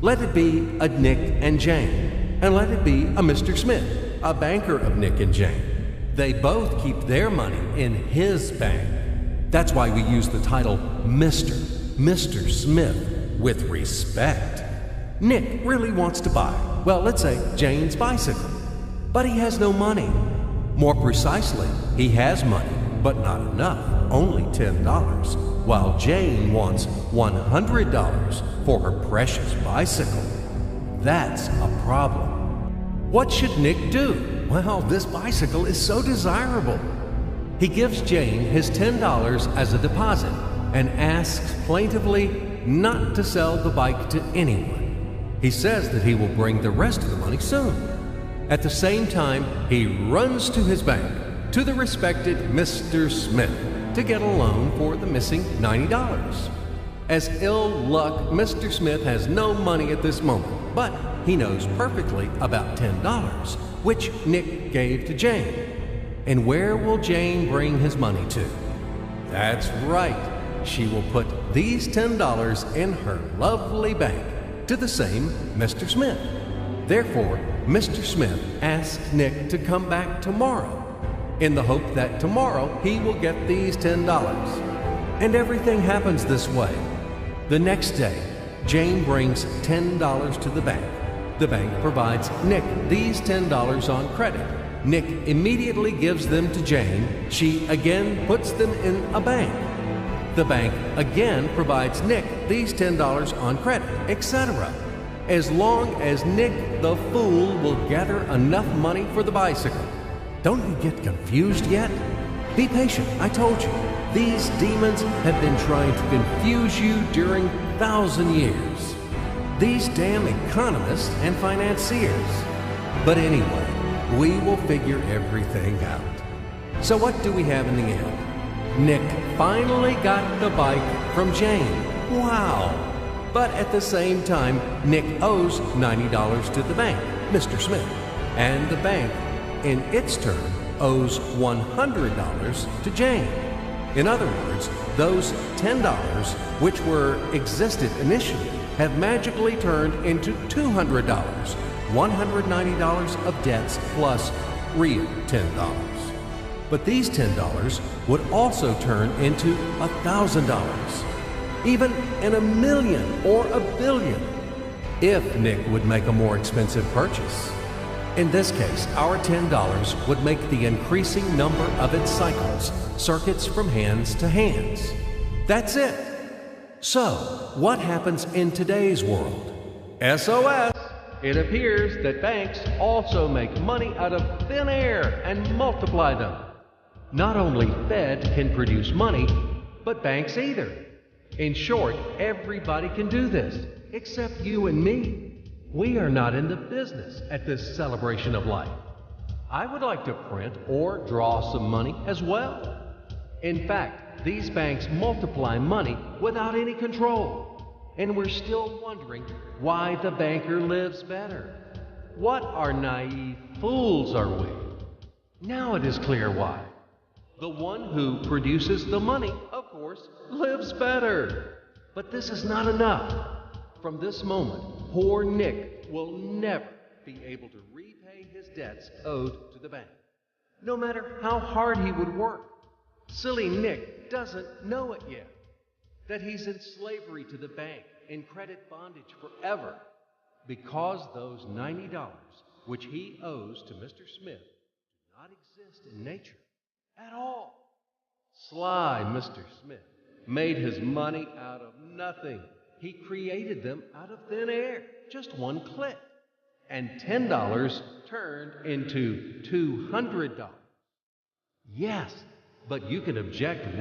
Let it be a Nick and Jane, and let it be a Mr. Smith, a banker of Nick and Jane. They both keep their money in his bank. That's why we use the title Mr. Smith with respect. Nick really wants to buy, well, let's say Jane's bicycle, but he has no money. More precisely, he has money, but not enough, only $10, while Jane wants $100 for her precious bicycle. That's a problem. What should Nick do? Well, this bicycle is so desirable. He gives Jane his $10 as a deposit and asks plaintively not to sell the bike to anyone. He says that he will bring the rest of the money soon. At the same time, he runs to his bank, to the respected Mr. Smith, to get a loan for the missing $90. As ill luck, Mr. Smith has no money at this moment, but he knows perfectly about $10, which Nick gave to Jane. And where will Jane bring his money to? That's right. She will put these $10 in her lovely bank to the same Mr. Smith. Therefore, Mr. Smith asks Nick to come back tomorrow in the hope that tomorrow he will get these $10. And everything happens this way. The next day, Jane brings $10 to the bank. The bank provides Nick these $10 on credit. Nick immediately gives them to Jane. She again puts them in a bank. The bank again provides Nick these $10 on credit, etc. As long as Nick the fool will gather enough money for the bicycle. Don't you get confused yet? Be patient, I told you. These demons have been trying to confuse you during 1,000 years. These damn economists and financiers. But anyway, we will figure everything out. So what do we have in the end? Nick finally got the bike from Jane. Wow! But at the same time, Nick owes $90 to the bank, Mr. Smith, and the bank, in its turn, owes $100 to Jane. In other words, those $10, which existed initially, have magically turned into $200, $190 of debts plus real $10. But these $10 would also turn into $1,000, even in $1 million or $1 billion, if Nick would make a more expensive purchase. In this case, our $10 would make the increasing number of its cycles, circuits from hands to hands. That's it. So, what happens in today's world? SOS! It appears that banks also make money out of thin air and multiply them. Not only Fed can produce money, but banks either. In short, everybody can do this, except you and me. We are not in the business at this celebration of life. I would like to print or draw some money as well. In fact, these banks multiply money without any control. And we're still wondering why the banker lives better. What naive fools are we? Now it is clear why. The one who produces the money, of course, lives better. But this is not enough. From this moment, poor Nick will never be able to repay his debts owed to the bank, no matter how hard he would work. Silly Nick doesn't know it yet, that he's in slavery to the bank, in credit bondage forever, because those $90 which he owes to Mr. Smith do not exist in nature at all. Sly Mr. Smith made his money out of nothing. He created them out of thin air, just one click. And $10 turned into $200. Yes, but you can object